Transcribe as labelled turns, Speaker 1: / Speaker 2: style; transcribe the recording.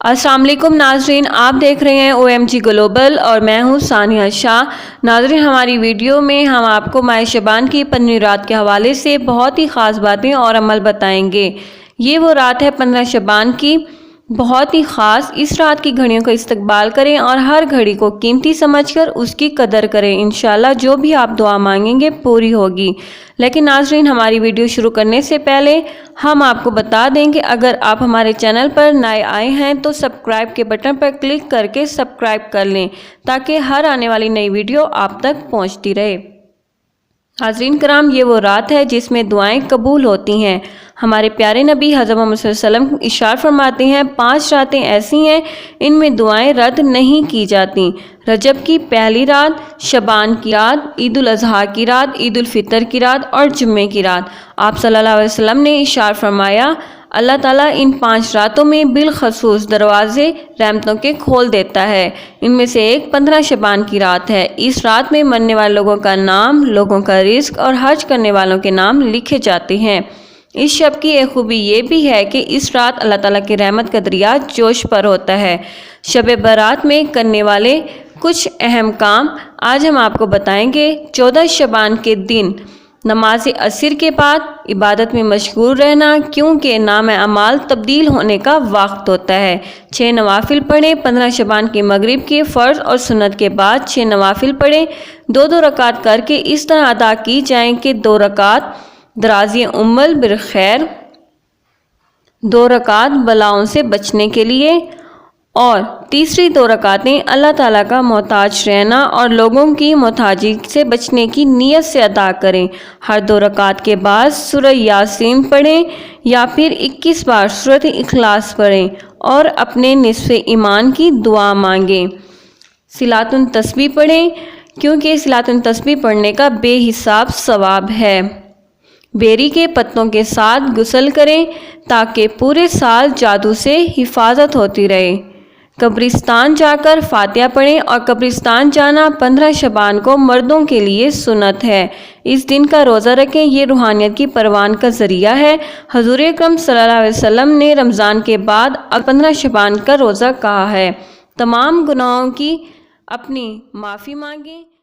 Speaker 1: السلام علیکم ناظرین، آپ دیکھ رہے ہیں OMG گلوبل اور میں ہوں ثانیہ شاہ۔ ناظرین، ہماری ویڈیو میں ہم آپ کو ماہ شعبان کی 15 رات کے حوالے سے بہت ہی خاص باتیں اور عمل بتائیں گے۔ یہ وہ رات ہے 15 شعبان کی، بہت ہی خاص۔ اس رات کی گھڑیوں کا استقبال کریں اور ہر گھڑی کو قیمتی سمجھ کر اس کی قدر کریں۔ انشاءاللہ جو بھی آپ دعا مانگیں گے پوری ہوگی۔ لیکن ناظرین، ہماری ویڈیو شروع کرنے سے پہلے ہم آپ کو بتا دیں کہ اگر آپ ہمارے چینل پر نئے آئے ہیں تو سبسکرائب کے بٹن پر کلک کر کے سبسکرائب کر لیں تاکہ ہر آنے والی نئی ویڈیو آپ تک پہنچتی رہے۔ حاضرین کرام، یہ وہ رات ہے جس میں دعائیں قبول ہوتی ہیں۔ ہمارے پیارے نبی حضرت محمد صلی اللہ علیہ وسلم ارشاد فرماتے ہیں 5 راتیں ایسی ہیں ان میں دعائیں رد نہیں کی جاتی: رجب کی پہلی رات، شعبان کی رات، عید الاضحیٰ کی رات، عید الفطر کی رات اور جمعے کی رات۔ آپ صلی اللہ علیہ وسلم نے ارشاد فرمایا اللہ تعالیٰ ان 5 راتوں میں بالخصوص دروازے رحمتوں کے کھول دیتا ہے۔ ان میں سے ایک 15 شعبان کی رات ہے۔ اس رات میں مرنے والے لوگوں کا نام، لوگوں کا رزق اور حج کرنے والوں کے نام لکھے جاتے ہیں۔ اس شب کی ایک خوبی یہ بھی ہے کہ اس رات اللہ تعالیٰ کی رحمت کا دریا جوش پر ہوتا ہے۔ شب برات میں کرنے والے کچھ اہم کام آج ہم آپ کو بتائیں گے۔ 14 شعبان کے دن نماز عصر کے بعد عبادت میں مشغول رہنا، کیونکہ نام اعمال تبدیل ہونے کا وقت ہوتا ہے۔ 6 نوافل پڑھیں۔ 15 شعبان کے مغرب کے فرض اور سنت کے بعد 6 نوافل پڑھیں۔ 2 رکعت کر کے اس طرح ادا کی جائیں کہ 2 رکعت درازی عمل بالخیر، 2 رکعت بلاؤں سے بچنے کے لیے، اور تیسری 2 رکعتیں اللہ تعالیٰ کا محتاج رہنا اور لوگوں کی محتاجی سے بچنے کی نیت سے ادا کریں۔ ہر 2 رکعت کے بعد سورہ یاسین پڑھیں یا پھر 21 بار سورۃ اخلاص پڑھیں اور اپنے نصف ایمان کی دعا مانگیں۔ صلاۃ التسبیح پڑھیں، کیونکہ صلاۃ التسبیح پڑھنے کا بے حساب ثواب ہے۔ بیری کے پتوں کے ساتھ غسل کریں تاکہ پورے سال جادو سے حفاظت ہوتی رہے۔ قبرستان جا کر فاتحہ پڑھیں، اور قبرستان جانا 15 شعبان کو مردوں کے لیے سنت ہے۔ اس دن کا روزہ رکھیں، یہ روحانیت کی پروان کا ذریعہ ہے۔ حضور اکرم صلی اللہ علیہ وسلم نے رمضان کے بعد 15 شعبان کا روزہ کہا ہے۔ تمام گناہوں کی اپنی معافی مانگیں۔